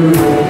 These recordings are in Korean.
내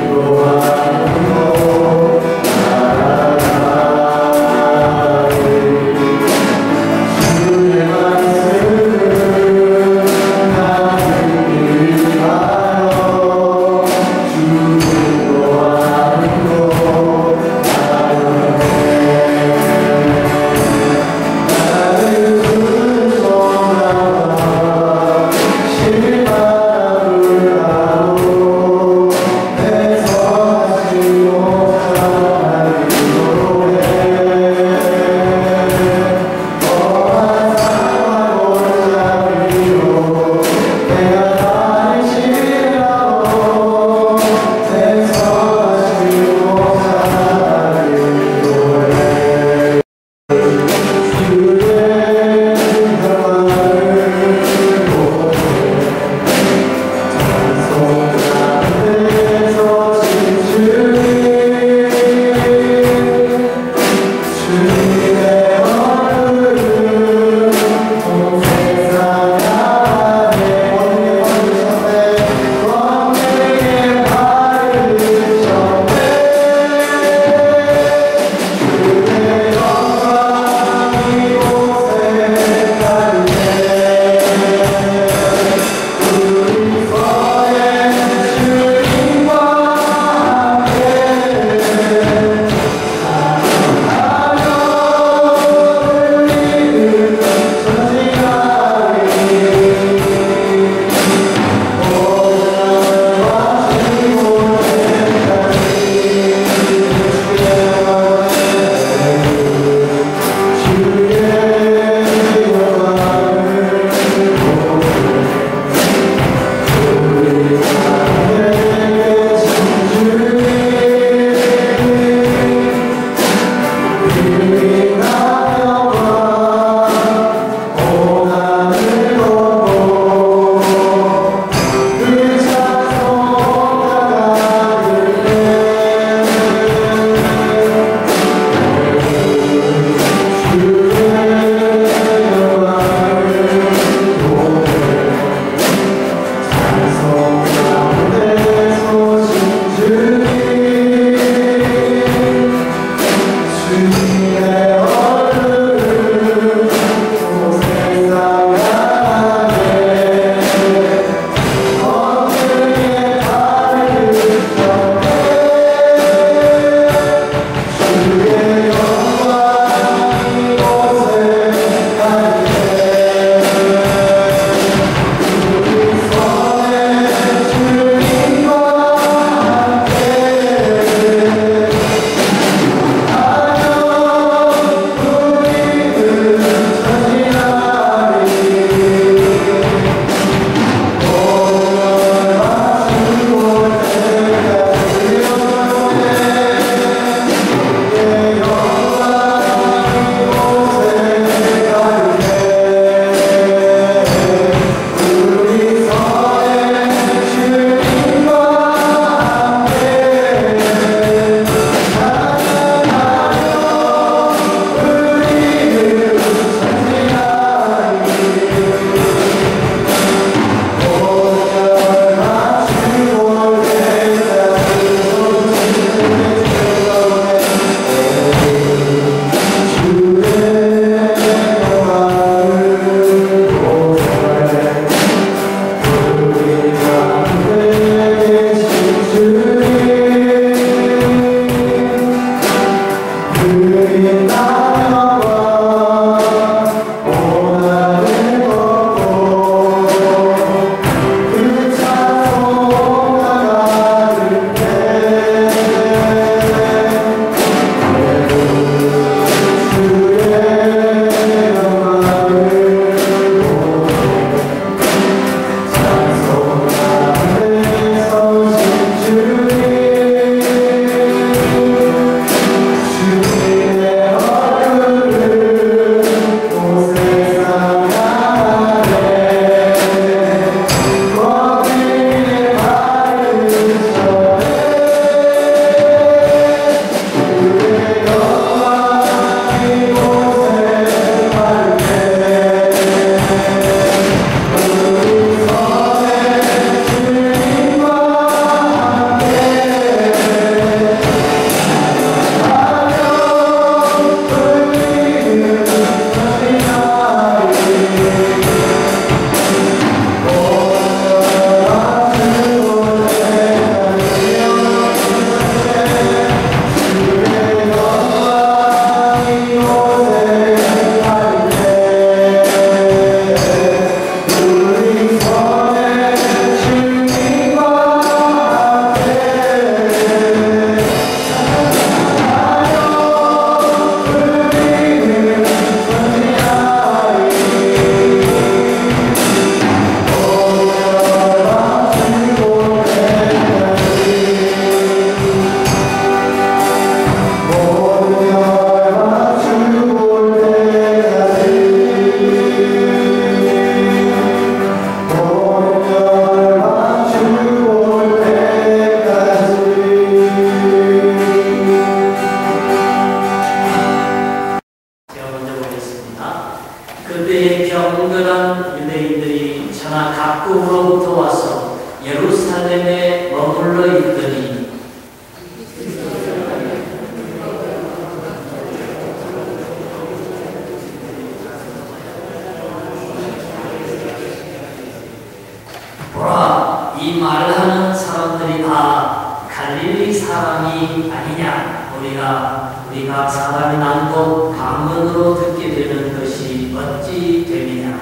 사람이 아니냐. 우리가 사람이 난 곳 방언으로 듣게 되는 것이 어찌 됨이냐.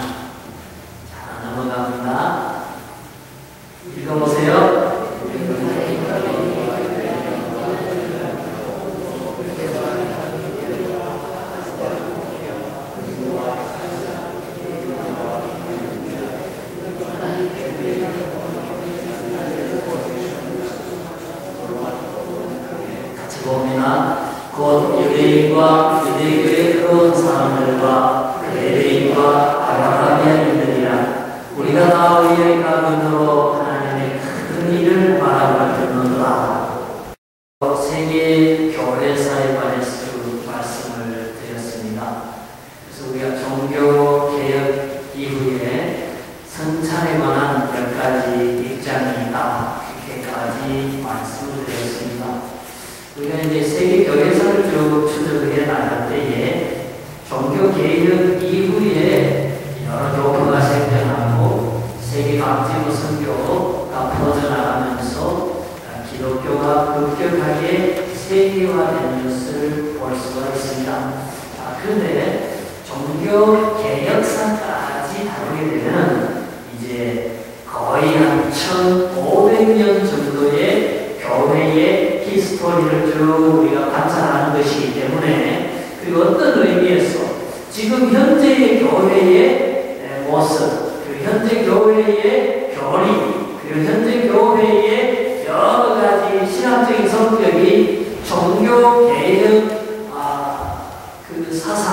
자, 넘어갑니다. 읽어보세요. 곧 유대인과 유대교에 들어온 사람들과 유대인과 아라비아인들이라 우리가 다 의의 가문으로 하나님의 큰 일을 말하고 듣는도다. 세계 교회사에 관해서 말씀을 드렸습니다. 그래서 우리가 종교 개혁 이후에 성찬에 관한 몇 가지 입장이 있다. 이렇게까지 말씀을 드렸습니다. 우리가 이제 세계 교회사를 쭉 추적을 해 나갈 때에 종교 개혁 이후에 여러 교파가 생겨나고 세계 각지로 선교가 퍼져나가면서 기독교가 급격하게 세계화되는 것을 볼 수가 있습니다. 그런데 종교 개혁사까지 다루게 되면 이제 거의 한 1500년 정도의 교회의 히스토리를 쭉 우리가 관찰하는 것이기 때문에 그리고 어떤 의미에서 지금 현재의 교회의 모습, 그리고 현재 교회의 교리, 그리고 현재 교회의 여러 가지 신학적인 성격이 종교 개혁 그 사상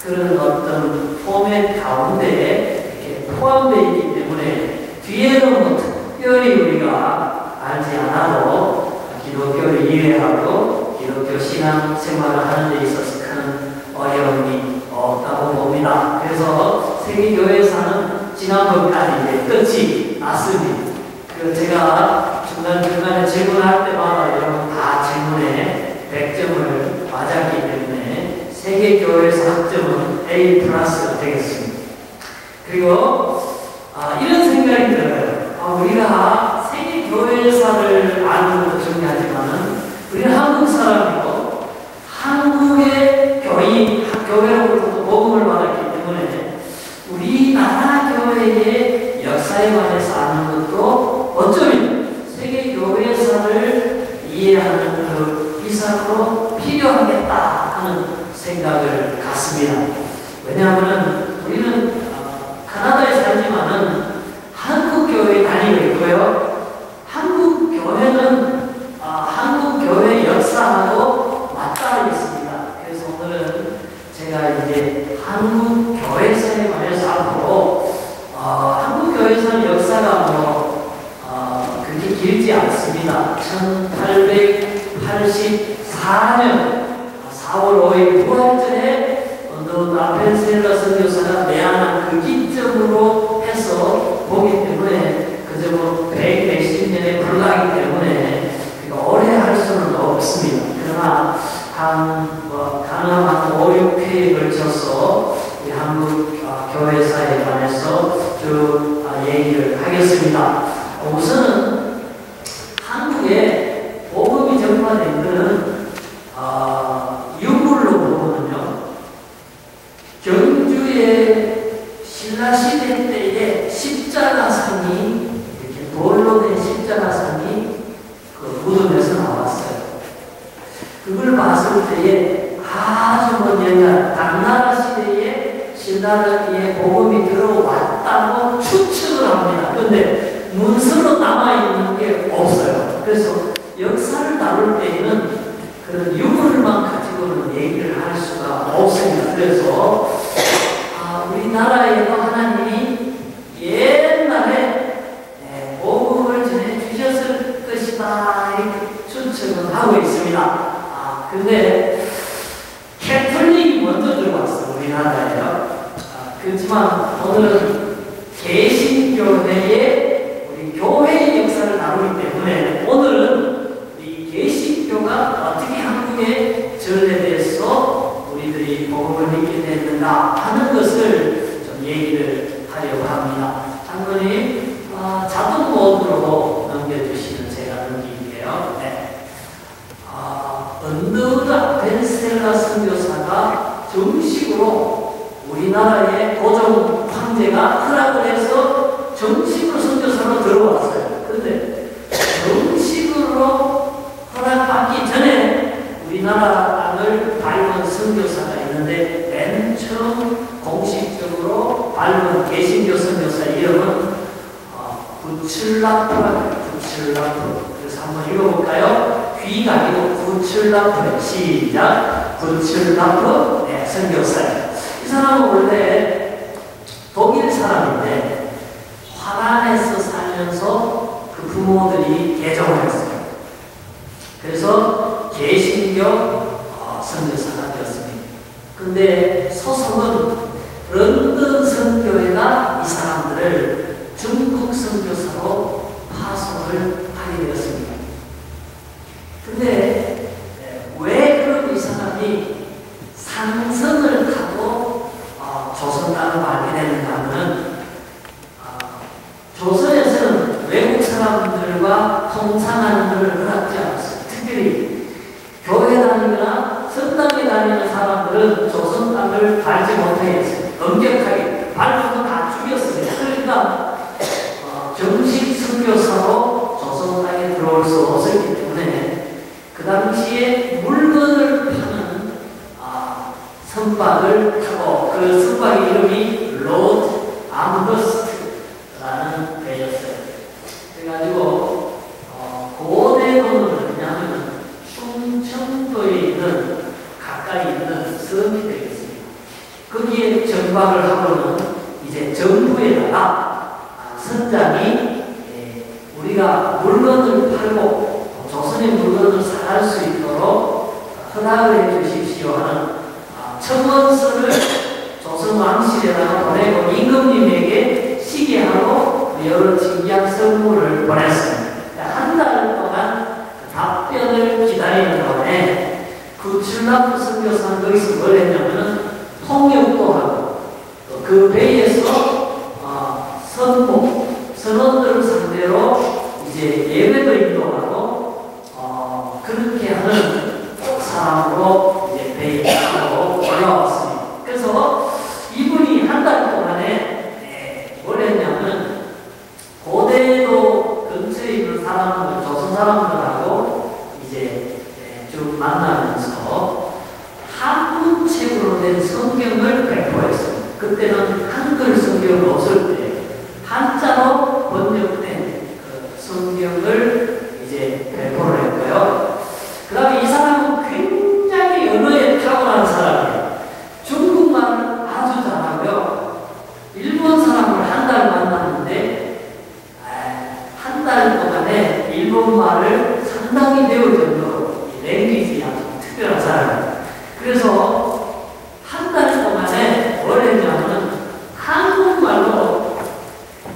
그런 어떤 포맷 가운데 이렇게 포함되어 있기 때문에 뒤에는 뭐 특별히 우리가 알지 않아도 기독교를 이해하고 기독교 신앙 생활을 하는 데 있어서 큰 어려움이 없다고 봅니다. 그래서 세계교회사는 지난번까지 이제 끝이 났습니다. 제가 중간중간에 질문할 때마다 여러분 다 질문에 100점을 맞았기 때문에 세계교회사 학점은 A+가 되겠습니다. 그리고 이런 생각이 들어요. 우리가 세계교회사를 아는 것도 중요하지만 우리는 한국 사람이고 한국의 교인, 교회로부터 복음을 받았기 때문에 우리나라 교회의 역사에 관해서 아는 것도 어쩌면 세계교회사를 이해하는 그 이상으로 필요하겠다 하는 생각을 갖습니다. 왜냐하면 우리는 캐나다에 살지만은 한국 교회에 다니고 있고요. 한국 교회는 한국 교회 역사하고 맞닿아 있습니다. 그래서 오늘은 제가 이제 한국 교회사에 관해서 앞으로 한국 교회사의 역사가 그렇게 길지 않습니다. 1884년 4월 5일 부활절에 나펜셀러 선교사가 내한한 그 기점으로 해서 보기 때문에 그저 뭐 100몇 년에 불과하기 때문에 오래 할 수는 없습니다. 그러나 가능한 한 5, 6회에 걸쳐서 이 한국 교회사에 관해서 쭉 얘기를 하겠습니다. 우선은 한국에 복음이 전파된 것은 유물로 보면요. 경주의 신라시대 때에 십자가상이 이렇게 돌로 된 십자가상이 그 무덤에서 나왔어요. 그걸 봤을 때에 아주 먼 옛날 당나라 시대에 신라의 복음이 들어왔다고 추측을 합니다. 그런데 문서로 남아있는 게 없어요. 그래서 역사를 다룰 때에는 그런 유물만 가지고는 얘기를 할 수가 없습니다. 그래서 우리나라에도 하나님이 옛날에 복음을 전해주셨을 것이다 이렇게 추측을 하고 있습니다. 근데 캐톨릭이 먼저 들어왔어요. 우리나라에요. 그렇지만 오늘은 개신교회의 우리 교회의 역사를 다루기 때문에 오늘은 이 개신교가 어떻게 한국에 전래돼서 우리들이 복음을 믿게 됐는가 하는 것을 좀 얘기를 하려고 합니다. 장로님 자동 모드로 넘겨주시면 제가 넘길게요. 네. 번드우드 아펜셀라 선교사가 정식으로 우리나라의 고종 황제가 허락을 해서 정식으로 선교사로 들어왔어요. 그런데 정식으로 허락받기 전에 우리나라 땅을 밟은 선교사가 있는데 맨 처음 공식적으로 밟은 개신교 선교사 이름은 구출라프라고 구출라프. 그래서 한번 읽어볼까요? 귀가 아니고 구출라프. 시작. 구출라프 선교사예요. 이 사람은 원래 독일 사람인데 화란에서 살면서 그 부모들이 개종을 했어요. 그래서 개신교 선교사가 되었습니다. 근데 소속은 런던 선교회가 이 사람들을 중국 선교사로 파송을 하게 되었습니다. 근데 왜 그러고 이 사람이 상선을 타고 조선 땅을 알게 되는가 하면 조선에서는 외국 사람들과 통상하는 것을 허락지 않았어요. 특별히 교회 다니거나 성당에 다니는 사람들은 조선 땅을 밟지 못하게 했어요. 엄격하게 밟으면 다 죽였습니다. 그러니까 정식 선교사로 조선 땅에 들어올 수 없었기 때문에 그 당시에 물건을 파는 선박을 타고 그 선박의 이름이 로드 암버스트라는 배였어요. 그래가지고 고대 돈은 뭐냐면 충청도에 있는 가까이 있는 섬이 되겠습니다. 거기에 정박을 하고는 이제 정부에다가 선장이 우리가 물건을 팔고 조선의 물건을 사갈 수 있도록 허락을 해주십시오 하는 청원서를 조선 왕실에다가 보내고 임금님에게 시기하고 여러 진지한 선물을 보냈습니다. 한 달 동안 답변을 기다리는 동안에 구출라프 선교사는 거기서 뭘 했냐면 통역도 하고 또 그 배에서 선원들을 상대로 이제 예배도 인도하고 그렇게 하는 사람으로 이제 배에 타고 올라왔습니다. 그래서 이분이 한 달 동안에 뭘 했냐면 고대도 근처에 있는 사람들, 조선 사람들하고 이제 쭉 만나면서 한문책으로 된 성경을 배포했습니다. 그때는 한글 성경이 없을 때 한자로 번역된 그 성경을 이제 배포를 했고요. 그 다음에 이 사람은 굉장히 언어에 탁월한 사람이에요. 중국말을 아주 잘하고요. 일본 사람을 한 달 만났는데 한 달 동안에 일본말을 상당히 배울 정도로 랭귀지 아주 특별한 사람이에요. 그래서 한 달 동안에 뭘 했냐면 한국말로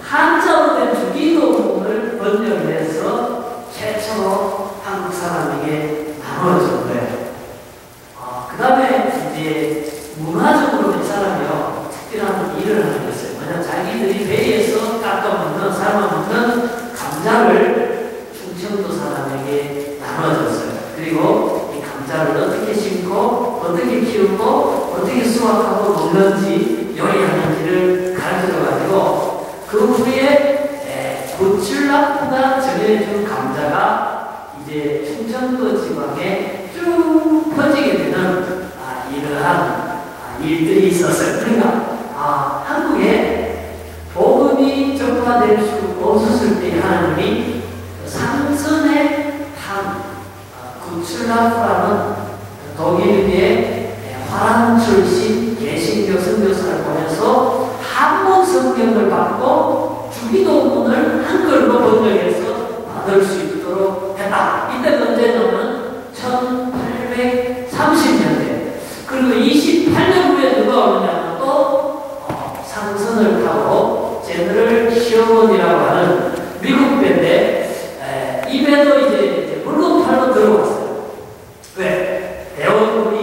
한자로 된 주기도문을 번역을 해서 최초로 한국 사람에게 나눠줬고요. 그 다음에 이제 문화적으로 이 사람이요 특별한 일을 하는 것을 뭐냐 자기들이 배에서 깎아먹는 삶아먹는 감자를 충청도 사람에게 나눠줬어요. 그리고 이 감자를 어떻게 심고 어떻게 키우고 어떻게 수확하고 먹는지 요리하는지를 가르쳐줘가지고 그 후에 구출라프가 전해준 감자가 이제 충청도 지방에 쭉 퍼지게 되는 이러한 일들이 있었어요. 그러니까 한국에 복음이 전파될 수 없었을 때 하나님이 상선의 탐 구출라프라는 독일계 화란 출신 개신교 선교사를 보내서 한문 성경을 받고 주기도문을 한글로 번역해서 받을 수 있도록 했다. 이때가 언제냐면 1830년대. 그리고 28년 후에 누가 오느냐면 또 상선을 타고 제너럴 시어먼이라고 하는 미국 배인데 이 배도 이제 물건 팔러 들어왔어요. 왜? 대원군이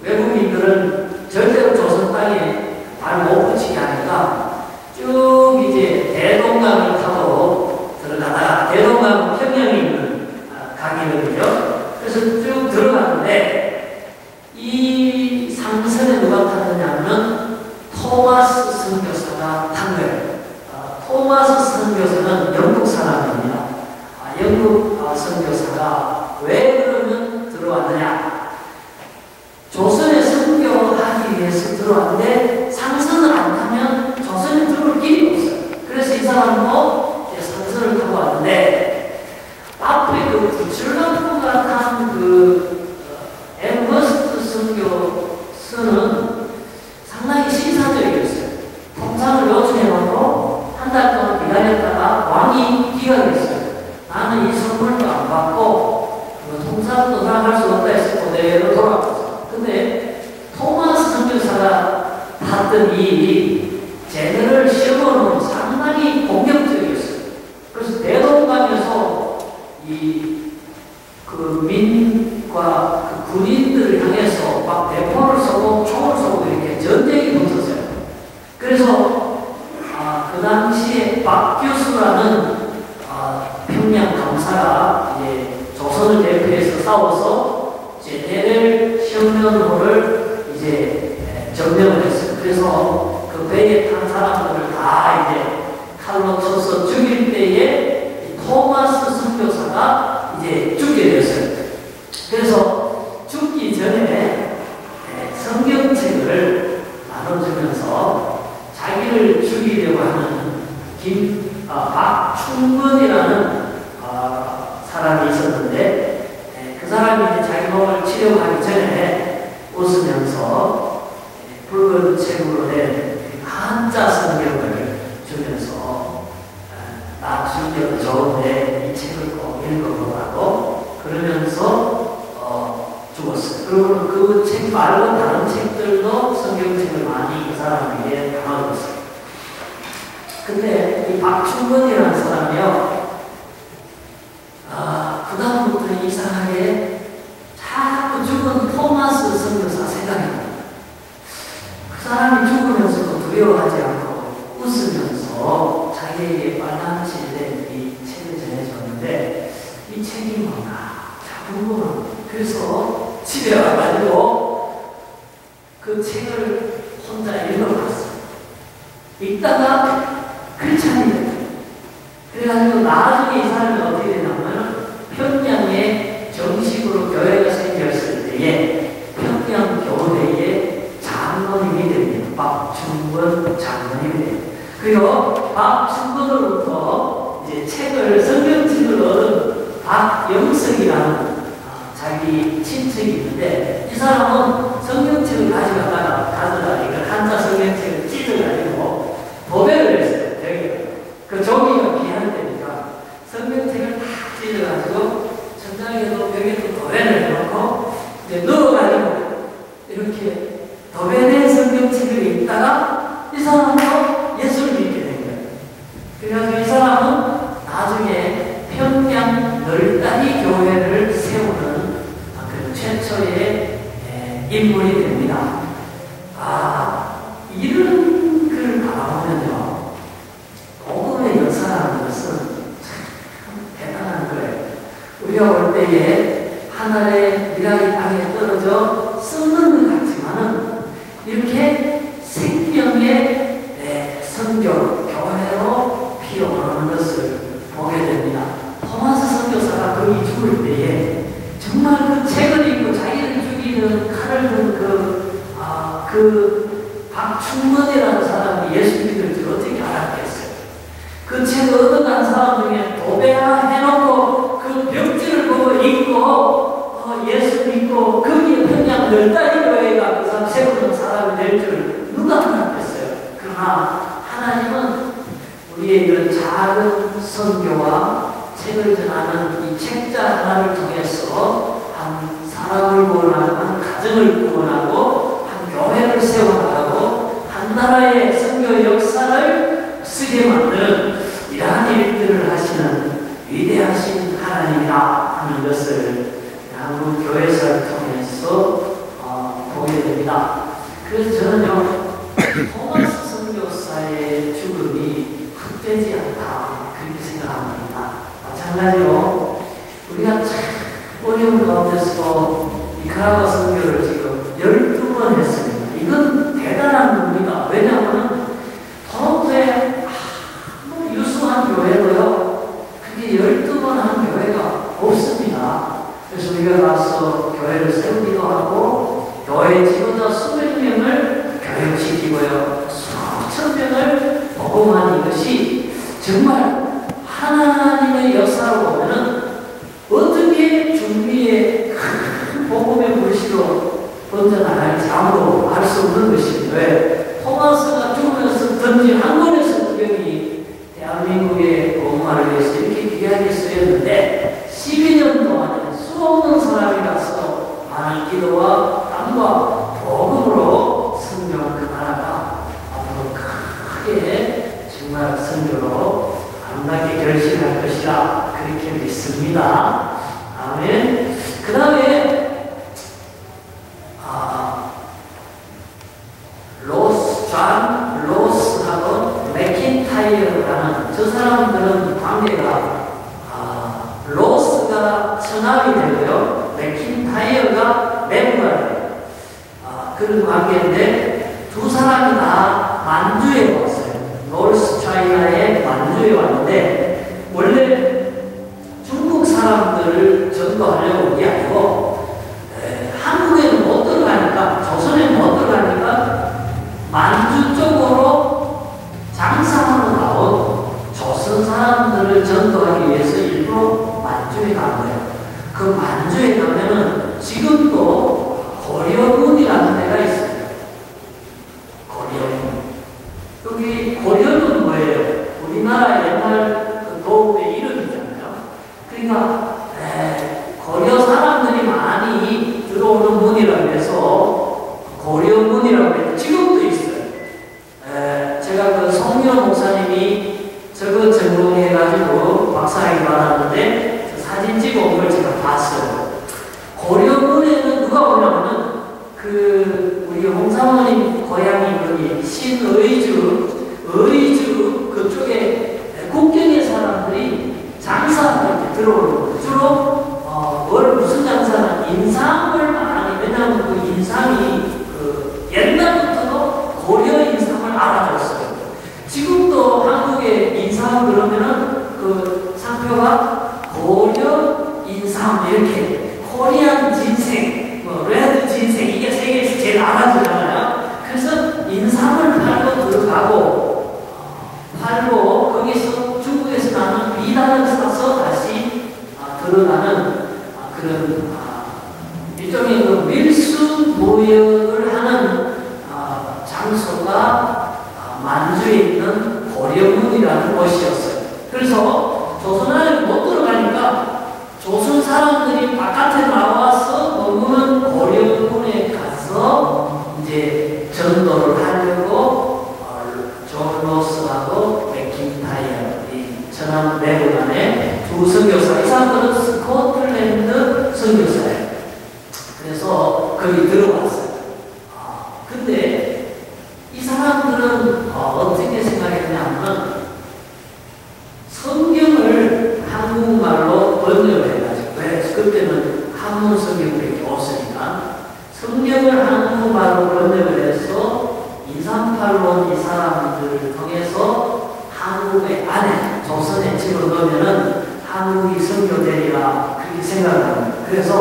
외국인들은 절대로 조선 땅에 발 못 붙이게 하니까 쭉 이제 대동강을 타고 들어가다가 대동강 평양에 있는 강이거든요. 그래서 쭉 들어갔는데 선교사는 영국 사람입니다. 영국 선교사가 왜 그러면 들어왔느냐? 조선에 선교하기 위해서 들어왔는데 상선을 안 타면 조선에 들어올 길이 없어요. 그래서 이 사람도 상선을 타고 왔는데 앞에 그 부출남부가 탄 엠버스트 선교서는 상당히 시사적이었어요. 통상을 요청해놓고 한 달 동안 기다렸다가 왕이 기각을 했어요. 나는 이 선물도 안 받고 통상도 나갈 수 없다 해서 그대로 돌아왔어요. 근데 토마스 선교사가 탔던 이 제너럴 셔먼은 상당히 공격적이었어요. 그래서 대동강에서 그 민과 그 군인들을 향해서 막 대포를 쏘고 총을 쏘고 이렇게 전쟁이 붙었어요. 그래서 그 당시에 박 교수라는 평양 강사가 이제 조선을 대표해서 싸워서 제네럴 셔먼호를 이제 점령을 했어요. 그래서 그 배에 탄 사람들을 다 이제 칼로 쳐서 죽일 때에 토마스 선교사가 이제 죽게 되었어요. 그래서 죽기 전에 성경책을 나눠주면서 자기를 죽이려고 하는 박충근이라는 사람이 있었는데 그 사람이 이제 자기 몸을 치료하기 전에 웃으면서 붉은 책으로 된 한자 성경을 주면서 나 죽여도 좋은데 이 책을 꼭 읽어보라고 그러면서 죽었어요. 그리고 그 책 말고 다른 책들도 성경책을 많이 그 사람에게 담아줬어요. 근데 이 박충근이라는 사람이요, 그다음부터 이상하게 자꾸 죽은 토마스 선교사 생각이 납니다. 그 사람이 죽으면서도 두려워하지 않고 웃으면서 자기에게 빨간 칠된 이 책을 전해줬는데 이 책이 뭔가 궁금합니다. 그래서 집에 와가지고 그 책을 혼자 읽어봤어요. 읽다가 글찬이 됐어요. 그래가지고 나중에 이 사람이 어떻게 되냐면 평양에 정식으로 교회가 생겼을 때에 평양 교회의 장로님이 됩니다. 박충근 장로님이 됩니다. 그리고 박충근으로부터 이제 성경책을 얻은 박영석이라는 자기 친척이 있는데 이 사람은 성경책을 가져다가 이걸 한자 성경책을 찢어가지고 도배를 했어요. 그 종이가 귀할 때니까 성경책을 다 찢어가지고 천장에도 벽에도 도배를 해놓고 이제 누워가지고 이렇게 도배된 성경책을 읽다가 이 사람도 예수를 믿게 된 거예요. 그래서 이 사람은 나중에 평양 널다리 교회를 세우는 그 최초의 인물이 됩니다. 이런 글을 바라보면요, 복음의 역사라는 것은 참 대단한 거예요. 우리가 올 때에 하늘의 미랄이 땅에 떨어져 썩는 것 같지만은 이렇게 생명의 선교, 교회로 피어오르는 것을 보게 됩니다. 토마스 선교사가 거기 죽을 때에 정말 그 책을 읽고 자기를 죽이는 칼을 든 그 박충근이라는 사람이 예수 믿을 줄 어떻게 알았겠어요? 그 책을 얻어간 사람 중에 도배해놓고 그 벽지를 보고 읽고 예수 믿고 거기에 평양 널다리 교회가 그 사람 세우는 사람이 될 줄 누가 알았겠어요? 그러나 하나님은 우리의 이런 작은 선교와 책을 전하는 이 책자 하나를 통해서 한 사람을 구원하고 한 가정을 구원하고 한 교회를 세워나가고 한 나라의 선교 역사를 쓰게 만드는 이러한 일들을 하시는 위대하신 하나님이라 하는 것을 한국 교회사를 통해서 보게 됩니다. 그래서 저는요, 토마스 선교사의 죽음이 헛되지 않다 그렇게 생각합니다. 마찬가지로 우리가 참 어려운 가운데서 니카라과 선교를 지금 12번 했습니다. 이건 대단한 겁니다. 왜냐하면 토론토에 유수한 교회 지역에 가서 교회를 세우기도 하고 교회 지도자 수백 명을 교육시키고요. 수천 명을 복음한 이것이 정말 하나님의 역사로 보면은 어떻게 중미의 큰 복음의 불씨로 번져나갈지 아무도 알 수 없는 것입니다. 왜? 토마스가 죽으면서 던진 한 권의 성경이 대한민국의 복음화를 위해서 이렇게 귀하게 쓰였는데 12년 동안에 수없는 사람이 가서 많은 기도와 땀과 복음으로 성경을 그 나라가 앞으로 크게 정말 선교로 아름답게 결실할 것이라 그렇게 믿습니다. 아멘. 그 다음에 존 로스하고 맥킨타이어라는 저 사람들은 관계가 로스가 처남이 되고요. 맥킨타이어가 멤버예요. 그런 관계인데 두 사람이 다 만주에 왔어요. 노스 차이나의 만주에 왔는데 원래 중국 사람들을 전도하려고 온 게 아니고 한국에는 못 들어가니까 조선에 못 들어가니까 만주 쪽으로 장사하러 나온 조선 사람들을 전도하기 위해서 일부러 만주에 간 거예요. 그 만주에 가면은 지금도 고려문이라는 데가 있어요. 고려문. 여기 고려는 뭐예요? 우리나라 옛날 그 도읍의 이름이잖아요. 그러니까 고려 사람들이 많이 들어오는 문이라고 해서 고려문이라고 해서 지금도 있어요. 제가 그 송민호 목사님이 저거 전공해가지고 박사학위 받았는데 사진 찍어온 걸 제가 봤어요. 고려문에는 누가 오냐면은 그 우리 홍사모님 고향이 여기 신의주 그쪽에 국경의 사람들이 장사하러 들어오는 거예요. 주로 무슨 장사는 인삼을 많이, 왜냐하면 그 인삼이 그 옛날부터도 고려 인삼을 알아줬어요. 지금도 한국에 인삼 그러면은 그 상표가 고려 인삼 이렇게 코리안 진생, 레드 진생 이게 세계에서 제일 알아주잖아요. 그래서 인삼을 팔고 거기서 중국에서 나는 비단을 사서 다시 들어가는 그런 일종의 그 밀수 무역을 하는 장소가 만주에 있는 고려문이라는 곳이었어요. 그래서 조선 안에 못 들어가니까 조선 사람들이 바깥에 나와서 머무는 고려문에 가서 이제 전도를 하려고 존 로스하고 맥킨타이어 이 전남 내부간의 두 선교사, 이 사람들은 스코틀랜드 선교사예요. 그래서 거기 들어왔어요. 근데 이 사람들은 어떻게 생각했냐면 성경을 한국말로 번역을 해가지고, 왜? 그때는 한문 성경밖에 없으니까 성경을 한국말로 번역을 해서 238론 이 사람들을 통해서 한국의 안에 조선에 집어넣으면은 한국이 선교되리라 그렇게 생각을 합니다. 그래서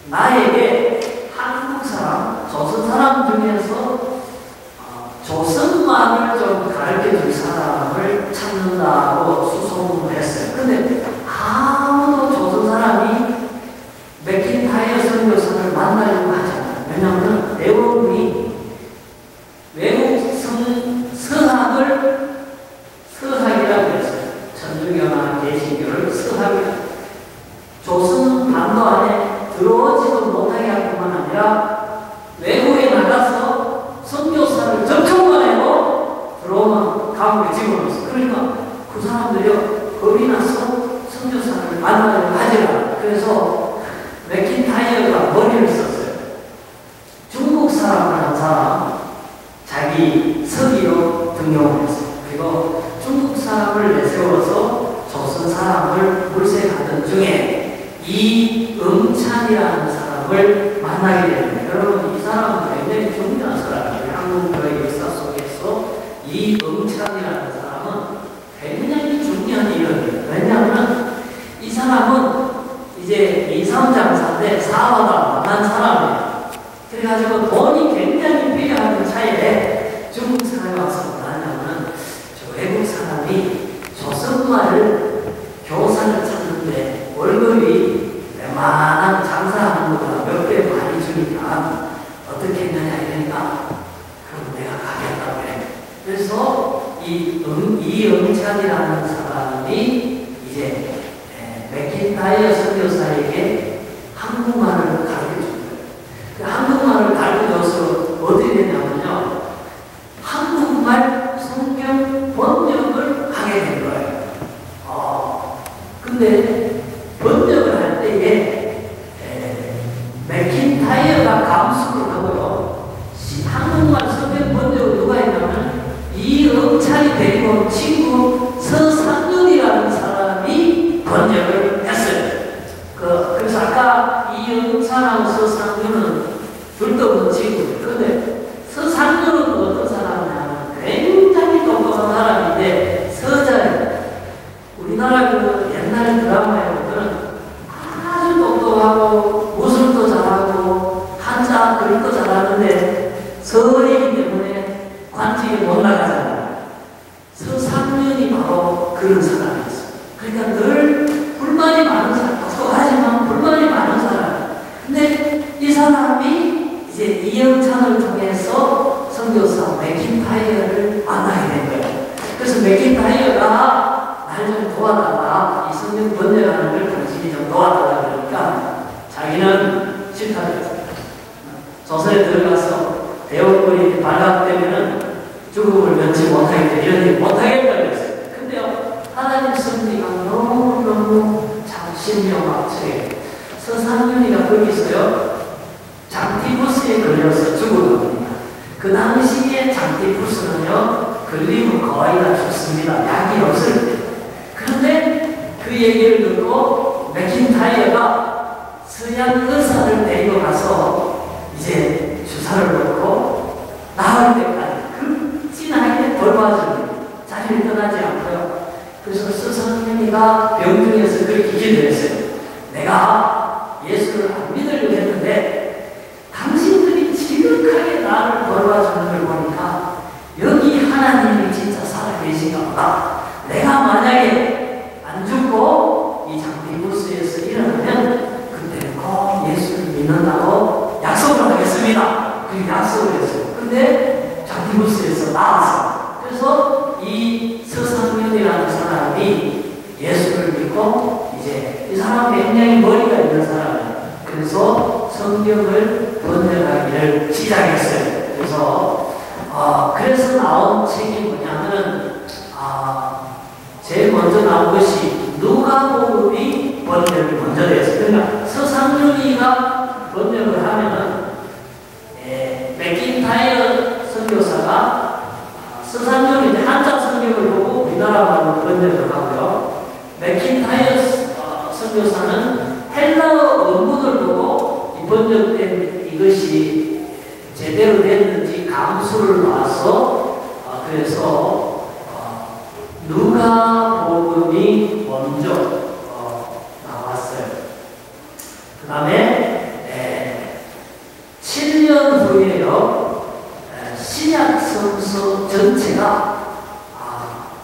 나에게 한국 사람, 조선 사람 중에서 조선말을 좀 가르쳐줄 사람을 찾는다고 수소문을 했어요. 근데 아무도 조선 사람이 맥킨타이어 선교사를 만나려고 하지 않아요. 왜냐하면 내용이 외국 서학이라고 했어요. 천주교나 개신교를 서학이라고. 조선 반도 안에 들어오지도 못하게 할 뿐만 아니라 외국에 나가서 선교사를 접촉만 해도 들어오면 감옥에 집어넣었어. 그러니까 그 사람들이 겁이 나서 선교사를 만나려고 하지 않아요. 그래서 맥킨타이어가 머리를 썼어요. 중국 사람을 한 사람 자기 서기로 등용을 했어요. 그리고 중국 사람을 내세워서 조선 사람을 물색하던 중에 이응찬이라는 사람을 만나게 됩니다. 여러분, 이 사람은 굉장히 중요한 사람이에요. 한국교회 역사 속에서 이응찬이라는 사람은 굉장히 중요한 이름이에요. 왜냐하면 맥킨타이어 선교사에게 한국말을 가르쳐준 거예요. 그 한국말을 가르쳐줘서 어떻게 되냐면요. 한국말 성경 번역을 하게 된 거예요. 근데 번역을 할 때에 맥킨타이어가 감수를 하고요. 한국말 성경 번역을 누가 했냐면 이응찬이 데리고 온 친구 서상윤이라는 사람이 번역을 했어요. 그래서 아까 이응찬하고 서상윤은 둘도 없는 친구예요. 그런데 서상윤은 어떤 사람이냐면 굉장히 똑똑한 사람인데 서자예요. 우리나라 그 옛날 드라마에 보면 아주 똑똑하고 무술도 잘하고 한자 글도 잘하는데 서울이기 때문에 관직에 못 나가잖아요. 서상윤이 바로 그런 사람이었어요. 그러니까 늘 불만이 많은 사람, 똑똑하지만 불만이 많은 사람. 근데 이 사람이 이제 이영찬을 통해서 선교사 맥킨타이어를 만나게 된 거예요. 그래서 맥킨타이어가 날 좀 도와달라. 이 성경 번역하는 걸 당신이 좀 도와달라 그러니까 자기는 싫다고 조선에 들어가서 대원군이 발각되면은 죽음을 면치 못하겠다. 이런 얘기 못하겠다 그랬어요. 근데요, 하나님 섭리가 너무너무 참 신명확해요. 서상윤이가 거기서요, 장티푸스에 걸려서 죽은 겁니다. 그 당시에 장티푸스는요, 걸리면 거의 다 죽습니다. 약이 없을 때. 그런데 그 얘기를 듣고 맥킨타이어가 서양 의사를 데리고 가서 이제 주사를 놓고 나을 때까지 극진하게 돌봐줍니다. 자리를 떠나지 않고요. 그래서 서상윤이가 병중에서 그렇게 기도했어요. 내가 예수를 안 믿으려고 했는데 당신들이 지극하게 나를 돌봐주는 걸 보니까 여기 하나님이 진짜 살아계신가 보다. 내가 만약에 안 죽고 이 장티푸스에서 일어나면 그때는 꼭 예수를 믿는다고 약속을 하겠습니다. 그 약속을 했어요. 근데 장티푸스에서 나왔어. 그래서 이 서상윤이라는 사람이 예수를 믿고 이제 이 사람 굉장히 머리가 있는 사람이에요. 그래서 성경을 번역하기를 시작했어요. 그래서 나온 책이 뭐냐면 제일 먼저 나온 것이 누가복음이 번역이 먼저 됐어요. 그러니까 서상윤이가 번역을 하면은 맥킨타이어 선교사가 서상윤이 이제 한자 성경을 보고 우리나라말로 번역을 하고요. 맥킨타이어 선교사는 헬라어 원문을 보고 이 번역된 이것이 제대로 됐는지 감수를 봐서 그래서 누가복음이 먼저 나왔어요. 그 다음에 7년 후에요. 신약 성서 전체가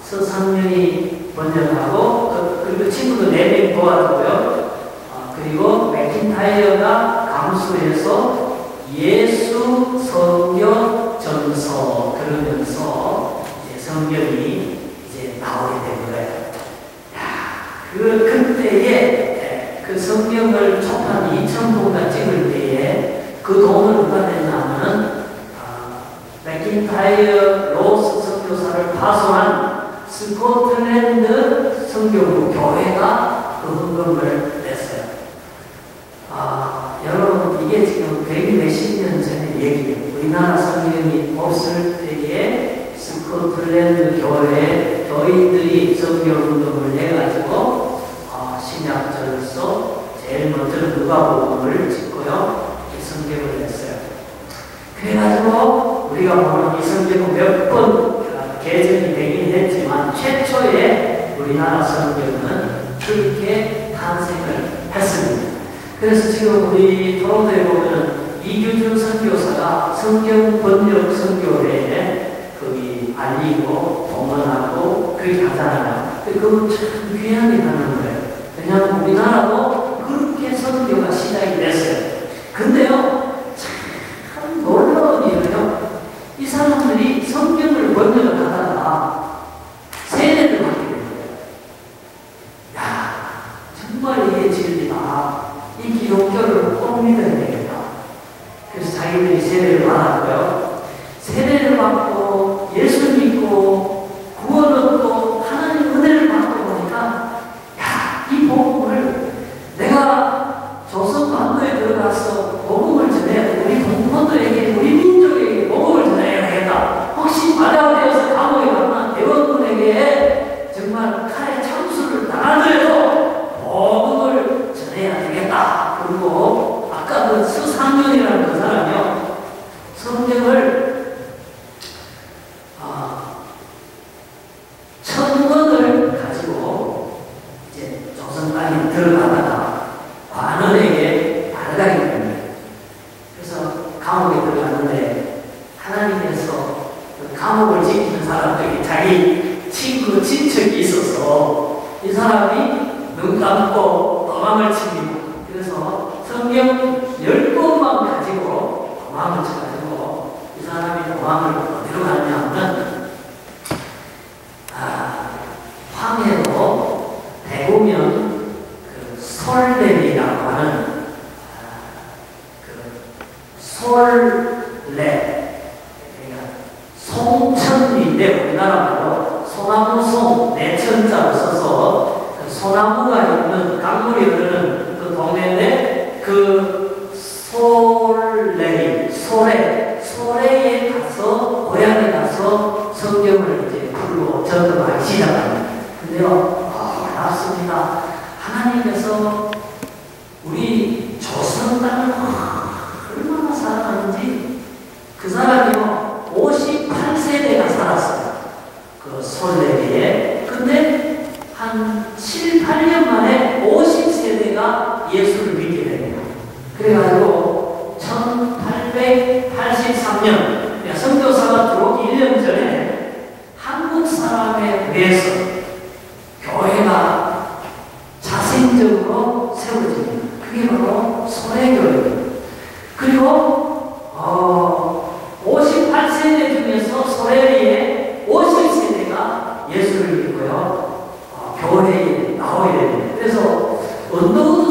서상윤이 번역하고 그리고 친구도 4명 도와주고요. 그리고 맥킨타이어가 감수해서 예수 성경 전서 그러면서 이제 성경이 이제 나오게 된 거예요. 그때에 그 성경을 초판 2,000부가 찍을 때에 그 돈을 누가 냈냐면 맥킨타이어 로스 선교사를 파송한 스코틀랜드 성교부 교회가 그 헌금을 냈어요. 여러분 이게 지금 100몇십 년 전의 얘기예요. 우리나라 성경이 없을 때에 스코틀랜드 교회 교인들이 성경운동을 해가지고 신약절서 제일 먼저 누가복음을 짓고요. 이 성경을 냈어요. 그래가지고 우리가 보는 이 성경은 몇 번 개정이 되긴 했지만 최초의 우리나라 성경은 그렇게 탄생을 했습니다. 그래서 지금 우리 토론토에 보면 이규준 선교사가 성경 번역 선교회에 거기 알리고 봉헌하고 그렇게 하잖아요. 그건 참 귀하게 하는 거예요. 왜냐하면 우리나라도 그렇게 선교가 시작이 됐어요. 근데요, 참 놀라운 일은요, 이 사람들이 성경을 번역을 하다가 세례를 받게 된 거예요. 야, 정말 이게 진리다. 이 기독교를 꼭 믿어야 되겠다. 그래서 자기들이 세례를 받았고요. 세례를 받고 예수 믿고 구원을 얻고 하나님 은혜를 받고 보니까 야, 이 복음을 내가 조선 반도에 들어가서 복음을 전해 우리 동포들에게 우리 민족에게 복음을 전해야 되겠다. 혹시 마다가 되어서 감옥에 가면 대원군에게 정말 칼에 참수를 당하더라도 복음을 전해야 되겠다. 그리고 아까 그 서상윤이라는 그 사람이요, 성경을 1000권을 가지고 이제 조선 땅에 들어가다가 관원에게 발각이 됩니다. 그래서 감옥에 들어갔는데 하나님께서 그 감옥을 지키는 사람들이 자기 친구, 친척이 있어서 이 사람이 눈 감고 도망을 칩니다. 그래서 성경 10권만 가지고 도망을 쳐가지고 이 사람이 도망을 어디로 가냐면 황해도 대구면 그 솔레리라고 하는 그 솔레, 그러니까 송천리인데 우리나라 말로 소나무 송 내천자로 써서 그 소나무가 있는 강물이 흐르는 그 동네인데 그 소래에 가서 고향에 가서 성경을 이제 풀로 전도하기 시작합니다. 근데요, 몰랐습니다. 하나님께서 우리 조선 땅을 얼마나 사랑하는지. 그 사람이요 58세대가 살았어요. 그 솔레리에. 근데 한 7, 8년 만에 50세대가 예수를 믿게 됩니다. 그래가지고 1883년 선교사가 들어오기 1년 전에 한국 사람에 의해서 교회가 자생적으로 세워집니다. 그게 바로 소래교회입니다. 그리고 58세대 중에서 소래리에 50세대가 예수를 믿고요. 교회에 나오게 됩니다. 그래서 언덕